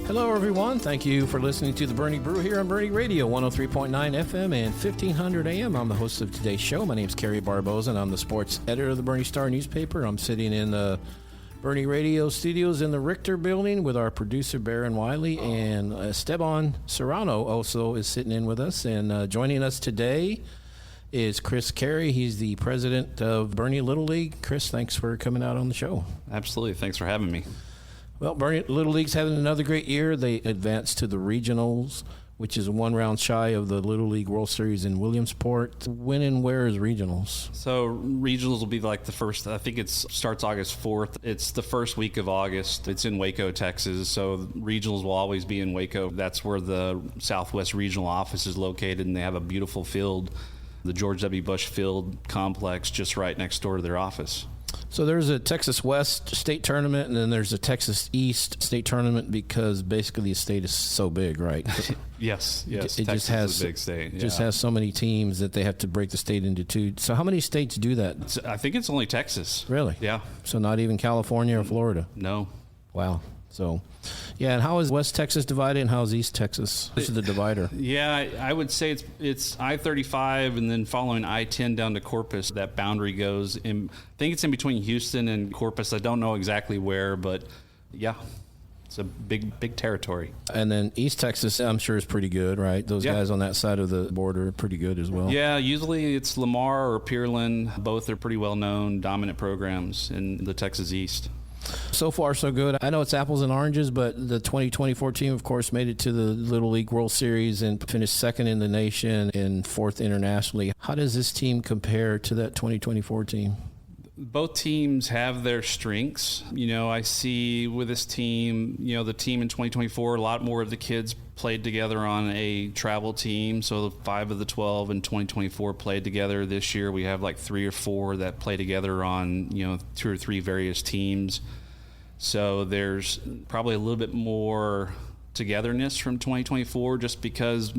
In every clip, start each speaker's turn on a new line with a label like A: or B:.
A: Hello, everyone. Thank you for listening to the Boerne Brew here on Boerne Radio, 103.9 FM and 1500 AM. I'm the host of today's show. My name is Kerry Barboza, and I'm the sports editor of the Boerne Star newspaper. I'm sitting in the Boerne Radio Studios in the Richter building with our producer, Baron Wiley, and Steban Serrano also is sitting in with us. And joining us today is Chris Carey. He's the president of Boerne Little League. Chris, thanks for coming out on the show.
B: Absolutely. Thanks for having me.
A: Well, Boerne Little League's having another great year. They advanced to the regionals, which is one round shy of the Little League World Series in Williamsport. When and where is regionals?
B: So regionals will be like the first, I think it starts August 4th. It's the first week of August. It's in Waco, Texas. So regionals will always be in Waco. That's where the Southwest Regional office is located, and they have a beautiful field, the George W. Bush Field complex, just right next door to their office.
A: So there's a Texas West state tournament, and then there's a Texas East state tournament because basically the state is so big, right?
B: Yes.
A: It
B: Texas
A: just has
B: is a big state.
A: Just has so many teams that they have to break the state into two. So how many states do that?
B: I think it's only Texas.
A: Really?
B: Yeah.
A: So not even California or Florida?
B: No.
A: Wow. So, yeah, and how is West Texas divided, and how is East Texas? This is the divider.
B: Yeah, I would say it's I-35 and then following I-10 down to Corpus. That boundary goes in. I think it's in between Houston and Corpus. I don't know exactly where, but yeah, it's a big territory.
A: And then East Texas, I'm sure, is pretty good, right? Those guys on that side of the border are pretty good as well.
B: Yeah, usually it's Lamar or Pearland. Both are pretty well-known, dominant programs in the Texas East.
A: So far, so good. I know it's apples and oranges, but the 2024 team, of course, made it to the Little League World Series and finished second in the nation and fourth internationally. How does this team compare to that 2024 team?
B: Both teams have their strengths. You know, I see with this team, you know, the team in 2024, a lot more of the kids played together on a travel team. So 5 of the 12 in 2024 played together. This year we have like 3 or 4 that play together on, you know, 2 or 3 various teams. So there's probably a little bit more togetherness from 2024 just because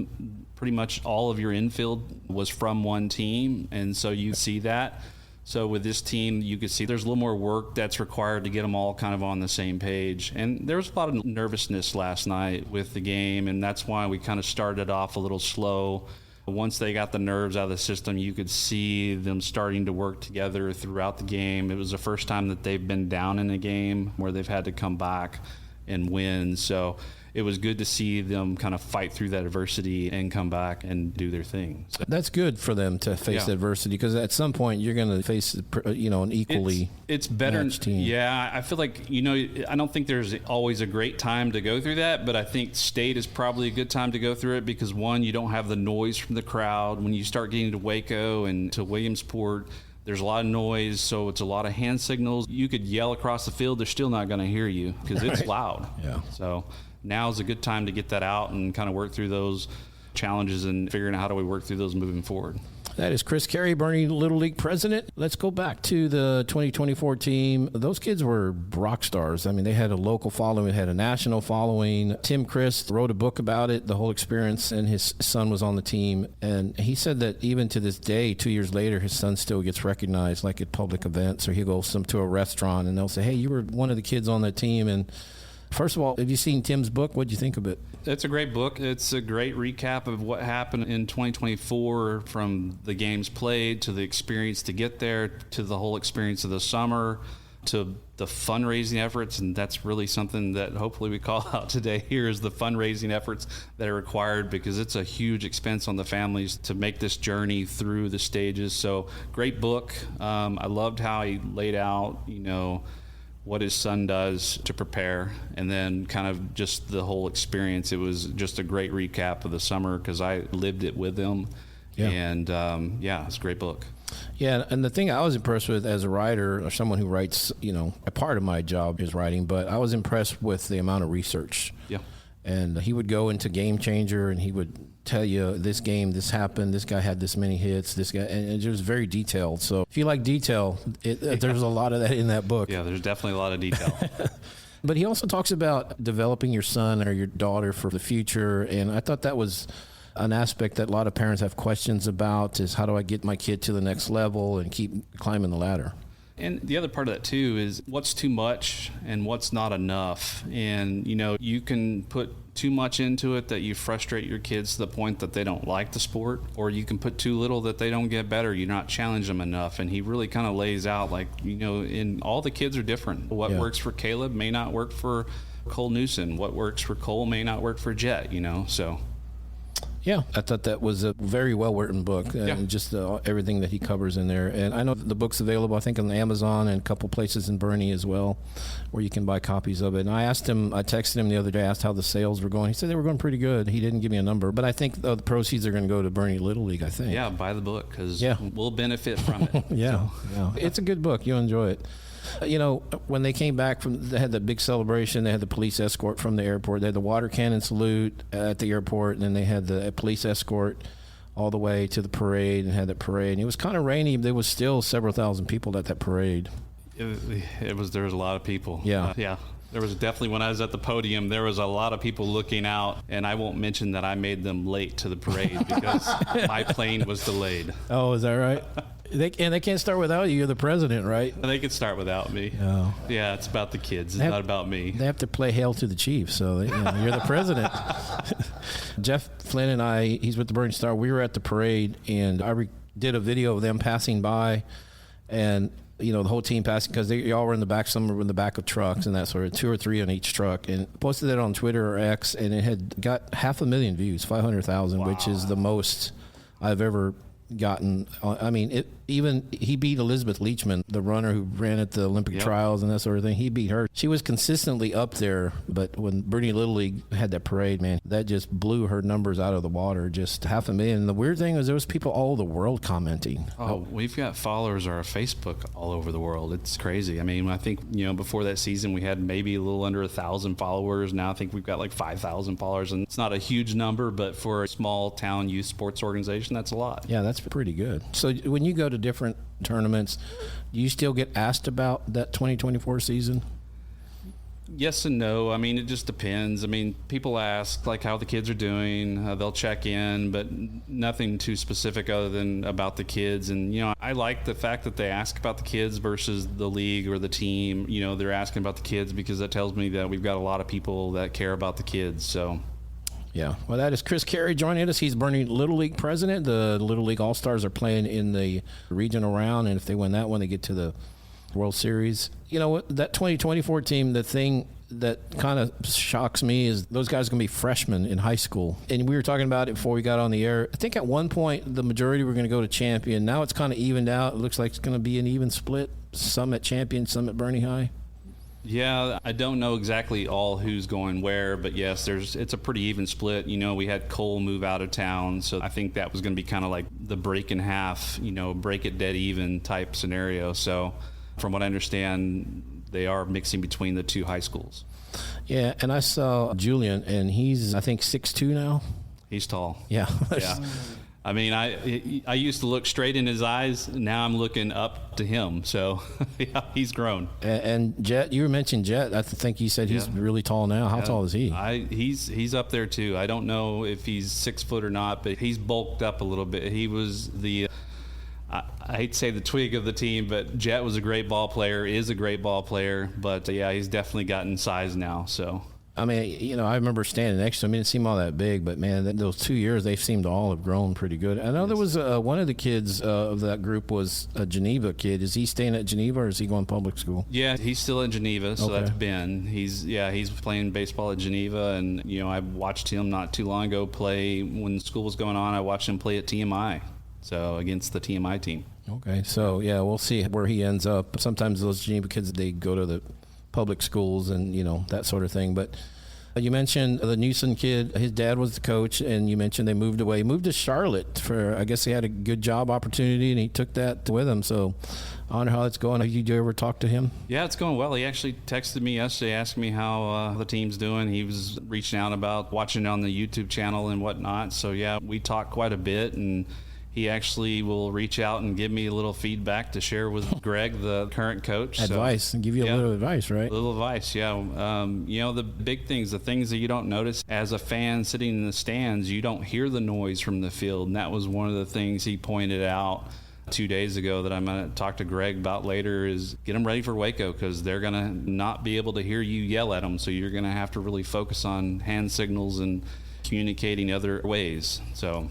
B: pretty much all of your infield was from one team. And so you see that. So with this team, you could see there's a little more work that's required to get them all kind of on the same page. And there was a lot of nervousness last night with the game, and that's why we kind of started off a little slow. Once they got the nerves out of the system, you could see them starting to work together throughout the game. It was the first time that they've been down in a game where they've had to come back and win. So it was good to see them kind of fight through that adversity and come back and do their thing. So
A: that's good for them to face adversity because at some point you're going to face, you know, an equally
B: it's better
A: matched team.
B: Yeah, I feel like, you know, I don't think there's always a great time to go through that, but I think state is probably a good time to go through it because, one, you don't have the noise from the crowd. When you start getting to Waco and to Williamsport, there's a lot of noise, so it's a lot of hand signals. You could yell across the field, they're still not going to hear you because it's loud.
A: Yeah.
B: So now is a good time to get that out and kind of work through those challenges and figuring out how do we work through those moving forward.
A: That is Chris Carey, Boerne Little League president. Let's go back to the 2024 team. Those kids were rock stars. I mean, they had a local following, they had a national following. Tim Crist wrote a book about it, the whole experience, and his son was on the team. And he said that even to this day, 2 years later, his son still gets recognized, like at public events, or he goes to a restaurant and they'll say, hey, you were one of the kids on that team. And first of all, have you seen Tim's book? What'd you think of it?
B: It's a great book. It's a great recap of what happened in 2024 from the games played to the experience to get there to the whole experience of the summer to the fundraising efforts. And that's really something that hopefully we call out today here is the fundraising efforts that are required because it's a huge expense on the families to make this journey through the stages. So great book. I loved how he laid out, you know, what his son does to prepare, and then kind of just the whole experience. It was just a great recap of the summer because I lived it with him. Yeah. And it's a great book.
A: Yeah, and the thing I was impressed with as a writer or someone who writes, you know, a part of my job is writing, but I was impressed with the amount of research. Yeah. And he would go into Game Changer and he would tell you this game, this happened, this guy had this many hits, this guy, and it was very detailed. So if you like detail, there's a lot of that in that book.
B: Yeah, there's definitely a lot of detail.
A: But he also talks about developing your son or your daughter for the future, and I thought that was an aspect that a lot of parents have questions about is how do I get my kid to the next level and keep climbing the ladder?
B: And the other part of that too is what's too much and what's not enough. And, you can put too much into it that you frustrate your kids to the point that they don't like the sport, or you can put too little that they don't get better. You're not challenge them enough. And he really kind of lays out and all the kids are different. What works for Caleb may not work for Cole Newsom. What works for Cole may not work for Jett, so.
A: Yeah, I thought that was a very well-written book, and just everything that he covers in there. And I know the book's available, I think, on Amazon and a couple places in Boerne as well, where you can buy copies of it. And I texted him the other day, asked how the sales were going. He said they were going pretty good. He didn't give me a number, but I think the proceeds are going to go to Boerne Little League, I think.
B: Yeah, buy the book, because we'll benefit from it.
A: Yeah. It's a good book. You'll enjoy it. When they came back they had the big celebration. They had the police escort from the airport. They had the water cannon salute at the airport, and then they had the police escort all the way to the parade and had that parade. And it was kind of rainy. There was still several thousand people at that parade.
B: There was a lot of people.
A: Yeah.
B: Yeah. There was definitely, when I was at the podium, there was a lot of people looking out, and I won't mention that I made them late to the parade because my plane was delayed.
A: Oh, is that right? They can't start without you. You're the president, right?
B: They could start without me.
A: Oh.
B: Yeah, it's about the kids. It's not about me.
A: They have to play Hail to the Chief, so you're the president. Jeff Flynn and I, he's with the Boerne Star. We were at the parade, and I did a video of them passing by, and the whole team passing, because they all were in the back. Some were in the back of trucks and that sort of 2 or 3 on each truck, and posted it on Twitter or X, and it had got 500,000 views, 500,000, which is the most I've ever gotten. I mean, he beat Elizabeth Leachman, the runner who ran at the Olympic trials and that sort of thing. He beat her. She was consistently up there, but when Boerne Little League had that parade, man, that just blew her numbers out of the water. Just 500,000. And the weird thing was there was people all over the world commenting.
B: Oh, we've got followers on our Facebook all over the world. It's crazy. I mean, I think, before that season we had maybe a little under 1,000 followers. Now I think we've got like 5,000 followers, and it's not a huge number, but for a small town youth sports organization, that's a lot.
A: Yeah, that's pretty good. So when you go to different tournaments, do you still get asked about that 2024 season?
B: Yes and no. I mean, it just depends. I mean, people ask like how the kids are doing. They'll check in, but nothing too specific other than about the kids. And, I like the fact that they ask about the kids versus the league or the team. They're asking about the kids because that tells me that we've got a lot of people that care about the kids. So.
A: Yeah, well, that is Chris Carey joining us. He's Boerne Little League president. The Little League All-Stars are playing in the regional round, and if they win that one, they get to the World Series. That 2024 team, the thing that kind of shocks me is those guys are going to be freshmen in high school. And we were talking about it before we got on the air. I think at one point the majority were going to go to Champion. Now it's kind of evened out. It looks like it's going to be an even split. Some at Champion, some at Boerne High.
B: Yeah, I don't know exactly all who's going where, but yes, it's a pretty even split. We had Cole move out of town, so I think that was going to be kind of like the break in half, break it dead even type scenario. So from what I understand, they are mixing between the two high schools.
A: Yeah, and I saw Julian, and he's, I think, 6'2" now.
B: He's tall.
A: Yeah.
B: Yeah. I mean, I used to look straight in his eyes. Now I'm looking up to him. So, yeah, he's grown.
A: And Jett, you mentioned Jett. I think you said he's really tall now. How tall is he?
B: He's up there, too. I don't know if he's 6 foot or not, but he's bulked up a little bit. He was I hate to say the twig of the team, but Jett was a great ball player, is a great ball player. But, yeah, he's definitely gotten size now, so.
A: I mean, I remember standing next to him. He didn't seem all that big, but, man, those 2 years, they seemed to all have grown pretty good. I know there was one of the kids of that group was a Geneva kid. Is he staying at Geneva, or is he going public school?
B: Yeah, he's still in Geneva, so
A: okay.
B: That's Ben. He's playing baseball at Geneva, and, I watched him not too long ago play when school was going on. I watched him play at TMI, so against the TMI team.
A: Okay, so, yeah, we'll see where he ends up. Sometimes those Geneva kids, they go to the public schools and, that sort of thing. But you mentioned the Newsom kid, his dad was the coach, and you mentioned they moved away. He moved to Charlotte for, I guess he had a good job opportunity, and he took that with him. So I wonder how it's going. Did you ever talk to him?
B: Yeah, it's going well. He actually texted me yesterday, asking me how the team's doing. He was reaching out about watching on the YouTube channel and whatnot. So, yeah, we talked quite a bit, and he actually will reach out and give me a little feedback to share with Greg, the current coach.
A: Advice, and give you a little advice, right?
B: A little advice, yeah. The big things, the things that you don't notice as a fan sitting in the stands, you don't hear the noise from the field. And that was one of the things he pointed out. 2 days ago that I'm going to talk to Greg about later is get them ready for Waco, because they're going to not be able to hear you yell at them. So you're going to have to really focus on hand signals and communicating other ways. So.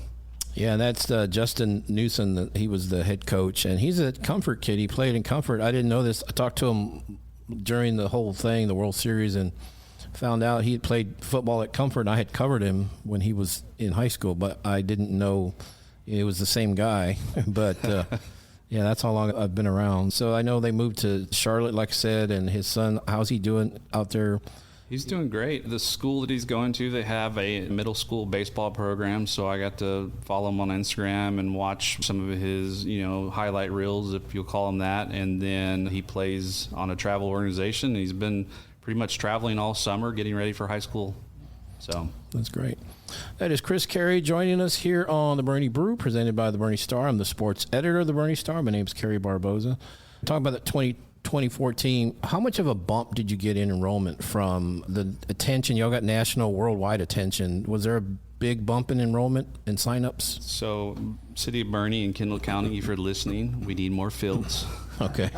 A: Yeah, that's Justin Newsom. He was the head coach, and he's a Comfort kid. He played in Comfort. I didn't know this. I talked to him during the whole thing, the World Series, and found out he had played football at Comfort. And I had covered him when he was in high school, but I didn't know it was the same guy. But yeah, that's how long I've been around. So I know they moved to Charlotte, like I said, and his son, how's he doing out there?
B: He's doing great. The school that he's going to, they have a middle school baseball program, so I got to follow him on Instagram and watch some of his, highlight reels, if you'll call them that. And then he plays on a travel organization. He's been pretty much traveling all summer, getting ready for high school. So
A: that's great. That is Chris Carey joining us here on the Boerne Brew, presented by the Boerne Star. I'm the sports editor of the Boerne Star. My name is Kerry Barboza. Talking about the 2014, how much of a bump did you get in enrollment from the attention? Y'all got national, worldwide attention. Was there a big bump in enrollment and signups?
B: So, City of Boerne and Kendall County, if you're listening, we need more fields.
A: Okay.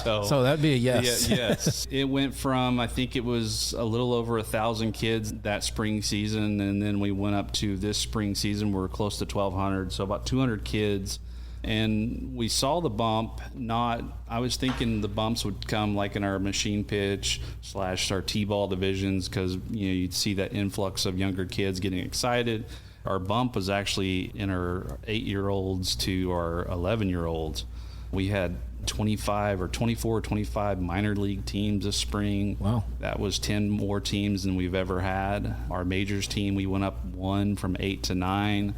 A: So that'd be a yes.
B: Yeah, yes. It went from, I think it was a little over 1,000 kids that spring season, and then we went up to this spring season, we're close to 1,200, so about 200 kids. And we saw the bump, I was thinking the bumps would come like in our machine pitch / our T-ball divisions, because you'd see that influx of younger kids getting excited. Our bump was actually in our 8-year-olds to our 11-year-olds. We had 24 or 25 minor league teams this spring.
A: Wow.
B: That was 10 more teams than we've ever had. Our majors team, we went up 1 from 8 to 9.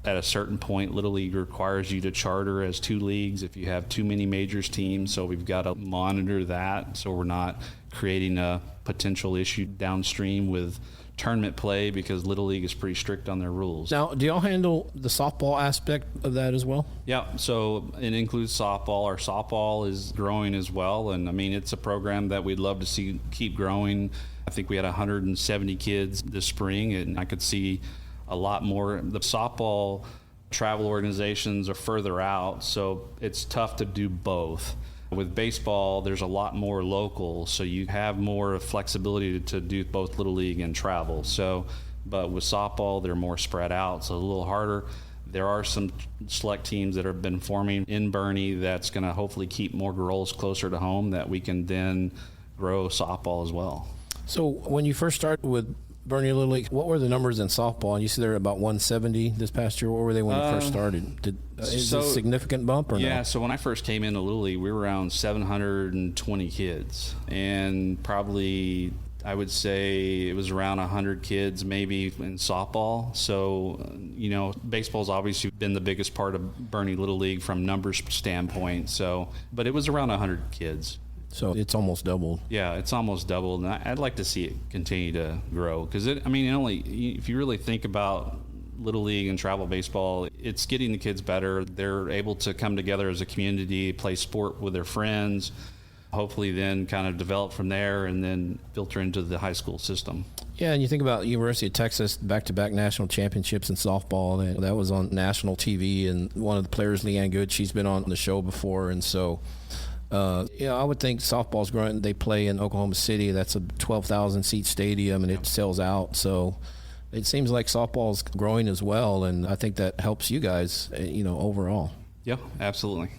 B: At a certain point, Little League requires you to charter as 2 leagues if you have too many majors teams, so we've got to monitor that so we're not creating a potential issue downstream with tournament play, because Little League is pretty strict on their rules.
A: Now, do y'all handle the softball aspect of that as well?
B: Yeah, so it includes softball. Our softball is growing as well, and I mean, it's a program that we'd love to see keep growing. I think we had 170 kids this spring, and I could see a lot more. The softball travel organizations are further out, so it's tough to do both. With baseball, there's a lot more local, so you have more flexibility to do both Little League and travel. So, but with softball, they're more spread out, so a little harder. There are some select teams that have been forming in Boerne that's going to hopefully keep more girls closer to home, that we can then grow softball as well.
A: So when you first started with Boerne Little League, what were the numbers in softball? And you said they're about 170 this past year. What were they when you first started? Is it a significant bump or no?
B: Yeah, so when I first came into Little League, we were around 720 kids. And probably, I would say it was around 100 kids maybe in softball. So, baseball's obviously been the biggest part of Boerne Little League from numbers standpoint. So, but it was around 100 kids.
A: So it's almost doubled.
B: Yeah, it's almost doubled, and I'd like to see it continue to grow, because if you really think about Little League and travel baseball, it's getting the kids better. They're able to come together as a community, play sport with their friends, hopefully then kind of develop from there and then filter into the high school system.
A: Yeah, and you think about University of Texas, back-to-back national championships in softball. That was on national TV, and one of the players, Leanne Good, she's been on the show before, and so I would think softball's growing. They play in Oklahoma City. That's a 12,000-seat stadium, and it sells out. So it seems like softball's growing as well, and I think that helps you guys, overall.
B: Yeah, absolutely.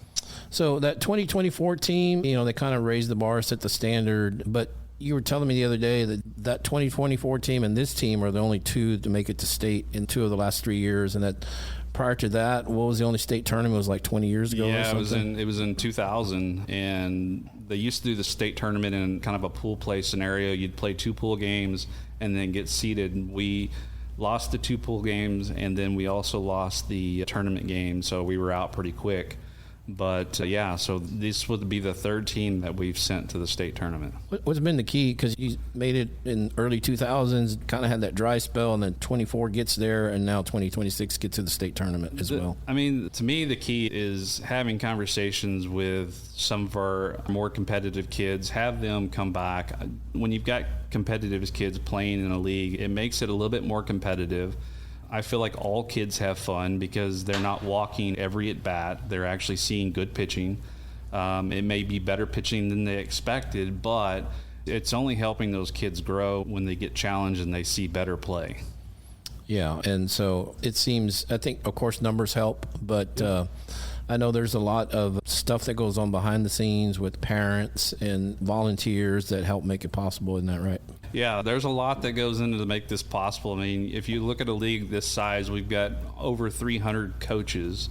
A: So that 2024 team, they kind of raised the bar, set the standard. But you were telling me the other day that 2024 team and this team are the only 2 to make it to state in 2 of the last 3 years, and that prior to that, what was the only state tournament? It was like 20 years ago or something?
B: Yeah, it was in 2000, and they used to do the state tournament in kind of a pool play scenario. You'd play 2 pool games and then get seeded. We lost the 2 pool games, and then we also lost the tournament game, so we were out pretty quick. But so this would be the 3rd team that we've sent to the state tournament.
A: What's been the key? Because you made it in early 2000s, kind of had that dry spell, and then 24 gets there, and now 2026 gets to the state tournament as well.
B: I mean, to me, the key is having conversations with some of our more competitive kids, have them come back. When you've got competitive kids playing in a league, it makes it a little bit more competitive. I feel like all kids have fun because they're not walking every at bat. They're actually seeing good pitching. It may be better pitching than they expected, but it's only helping those kids grow when they get challenged and they see better play.
A: Yeah, and so it seems, I think, of course, numbers help, but I know there's a lot of stuff that goes on behind the scenes with parents and volunteers that help make it possible. Isn't that right?
B: Yeah, there's a lot that goes into to make this possible. I mean, if you look at a league this size, we've got over 300 coaches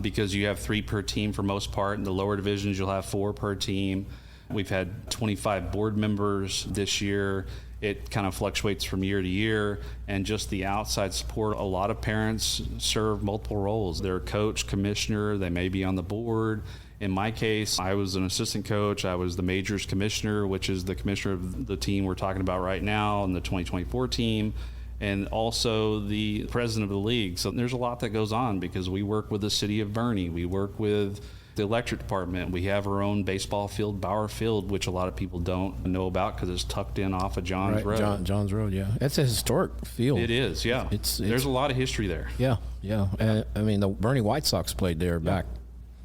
B: because you have 3 per team for most part. In the lower divisions, you'll have 4 per team. We've had 25 board members this year. It kind of fluctuates from year to year, and just the outside support. A lot of parents serve multiple roles. They're a coach, commissioner, they may be on the board. In my case, I was an assistant coach. I was the majors commissioner, which is the commissioner of the team we're talking about right now, and the 2024 team, and also the president of the league. So there's a lot that goes on because we work with the city of Boerne. We work with the electric department. We have our own baseball field, Bauer Field, which a lot of people don't know about because it's tucked in off of Johns Road.
A: Johns Road, yeah. It's a historic field.
B: It is, yeah. There's a lot of history there.
A: Yeah. I mean, the Boerne White Sox played there back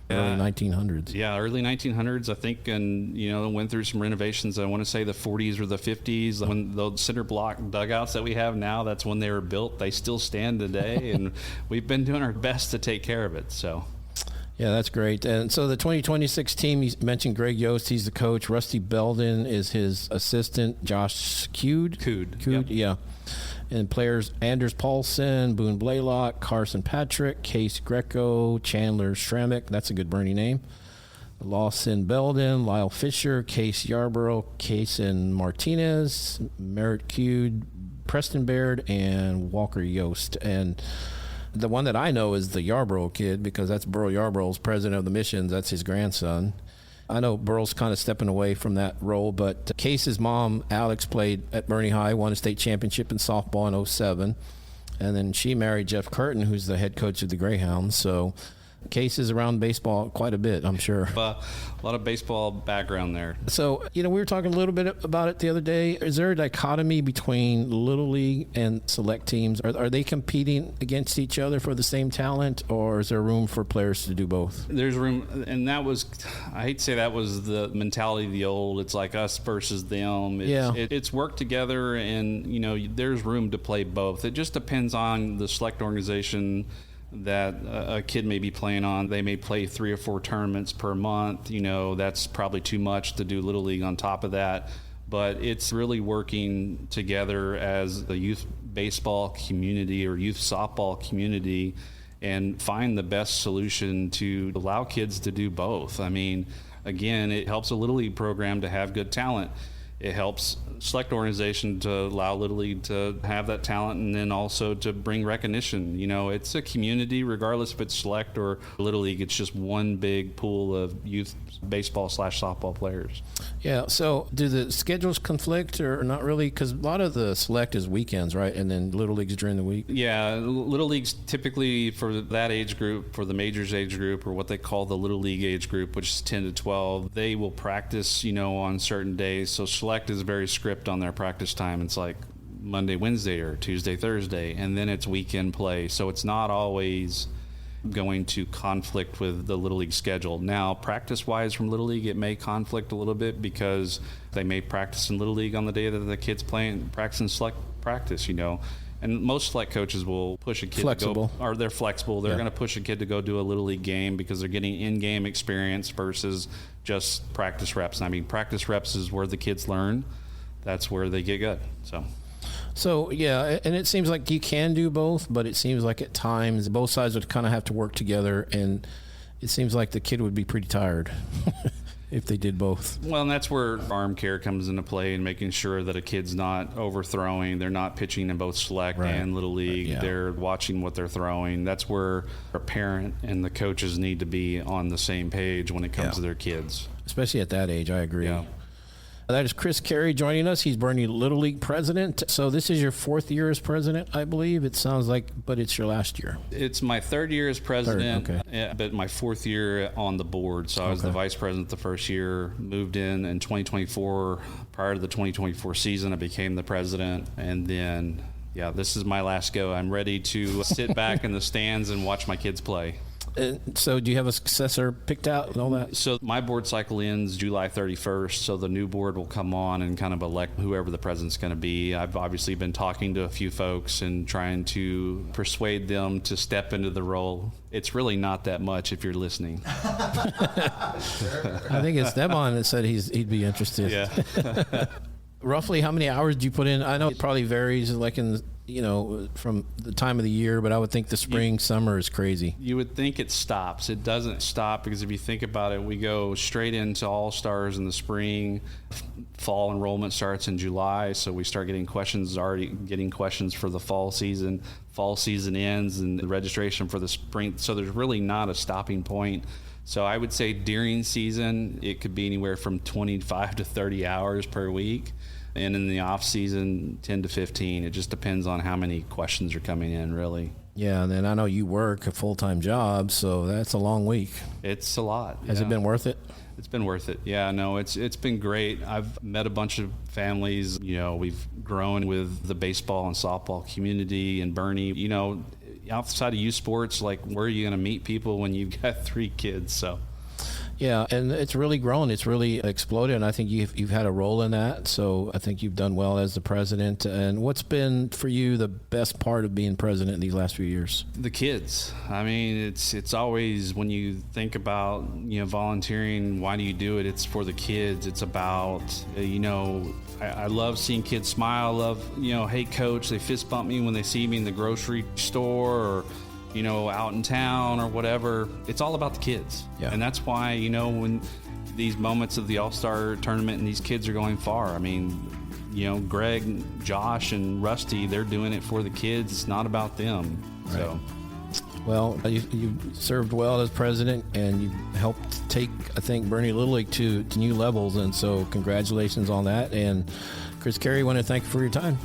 A: early 1900s.
B: Yeah, early 1900s, I think, and, went through some renovations. I want to say the 40s or the 50s. When those cinder block dugouts that we have now, that's when they were built. They still stand today, and we've been doing our best to take care of it, so...
A: Yeah, that's great. And so the 2026 team, you mentioned Greg Yost, he's the coach. Rusty Belden is his assistant. Josh Cude,
B: yep.
A: Yeah. And players, Anders Paulsen, Boone Blalock, Carson Patrick, Case Greco, Chandler Schrammick, that's a good Boerne name. Lawson Belden, Lyle Fisher, Case Yarbrough, Cason Martinez, Merritt Cude, Preston Baird, and Walker Yost. And the one that I know is the Yarbrough kid because that's Burl Yarbrough's president of the missions. That's his grandson. I know Burl's kind of stepping away from that role, but Case's mom, Alex, played at Boerne High, won a state championship in softball in 07. And then she married Jeff Curtin, who's the head coach of the Greyhounds. So Case is around baseball quite a bit, I'm sure.
B: A lot of baseball background there.
A: So, we were talking a little bit about it the other day. Is there a dichotomy between Little League and select teams? Are they competing against each other for the same talent, or is there room for players to do both?
B: There's room, and that was, I hate to say that was the mentality of the old, it's like us versus them. It's worked together, and, there's room to play both. It just depends on the select organization that a kid may be playing on. They may play 3 or 4 tournaments per month. That's probably too much to do Little League on top of that. But it's really working together as the youth baseball community or youth softball community and find the best solution to allow kids to do both. I mean, again, it helps a Little League program to have good talent. It helps select organization to allow Little League to have that talent and then also to bring recognition. It's a community, regardless if it's select or Little League. It's just one big pool of youth baseball/softball players.
A: Yeah, so do the schedules conflict or not really? Because a lot of the select is weekends, right? And then Little League's during the week?
B: Yeah, Little League's typically for that age group, for the majors age group, or what they call the Little League age group, which is 10 to 12. They will practice, on certain days. So select is very script on their practice time. It's like Monday, Wednesday, or Tuesday, Thursday, and then it's weekend play. So it's not always going to conflict with the Little League schedule. Now, practice-wise from Little League, it may conflict a little bit because they may practice in Little League on the day that the kid's practicing select practice, And most select coaches will push a kid to go, or they're flexible. They're going to push a kid to go do a Little League game because they're getting in-game experience versus just practice reps. And I mean, practice reps is where the kids learn. That's where they get good. So, yeah, and it seems like you can do both, but it seems like at times both sides would kind of have to work together, and it seems like the kid would be pretty tired if they did both. Well, and that's where arm care comes into play and making sure that a kid's not overthrowing. They're not pitching in both select and Little League. Yeah. They're watching what they're throwing. That's where a parent and the coaches need to be on the same page when it comes to their kids. Especially at that age, I agree. Yeah. That is Chris Carey joining us. He's Boerne Little League president. So this is your 4th year as president, I believe. It sounds like, but it's your last year. It's my 3rd year as president, but my 4th year on the board. So I was the vice president the first year, moved in 2024. Prior to the 2024 season, I became the president, and then yeah, this is my last go. I'm ready to sit back in the stands and watch my kids play.
A: So do you have a successor picked out and all that?
B: So my board cycle ends July 31st, so the new board will come on and kind of elect whoever the president's going to be. I've obviously been talking to a few folks and trying to persuade them to step into the role. It's really not that much if you're listening.
A: I think it's Steban that said he'd be interested.
B: Yeah.
A: Roughly how many hours do you put in? I know it probably varies, like from the time of the year, but I would think the spring, summer is crazy.
B: You would think it stops. It doesn't stop, because if you think about it, we go straight into All-Stars in the spring. Fall enrollment starts in July, so we start getting questions for the fall season. Fall season ends and the registration for the spring. So there's really not a stopping point. So I would say during season, it could be anywhere from 25 to 30 hours per week. And in the off season, 10 to 15. It just depends on how many questions are coming in, really.
A: Yeah, and then I know you work a full-time job, so that's a long week.
B: It's a lot.
A: Has it been worth it?
B: It's been worth it. Yeah, no, it's been great. I've met a bunch of families. We've grown with the baseball and softball community in Boerne. Outside of youth sports, like, where are you going to meet people when you've got 3 kids? So.
A: Yeah, and it's really grown. It's really exploded, and I think you've had a role in that. So I think you've done well as the president. And what's been for you the best part of being president in these last few years?
B: The kids. I mean, it's always, when you think about volunteering, why do you do it? It's for the kids. It's about I love seeing kids smile. I love hey coach, they fist bump me when they see me in the grocery store or out in town or whatever. It's all about the kids.
A: Yeah.
B: And that's why, when these moments of the All-Star tournament and these kids are going far. I mean, Greg, Josh, and Rusty, they're doing it for the kids. It's not about them.
A: Right.
B: So.
A: Well, you served well as president, and you helped take, I think, Boerne Little League to new levels. And so congratulations on that. And Chris Carey, I want to thank you for your time.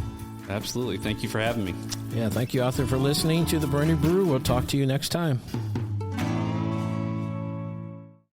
B: Absolutely. Thank you for having me.
A: Yeah, thank you out there for listening to the Boerne Brew. We'll talk to you next time.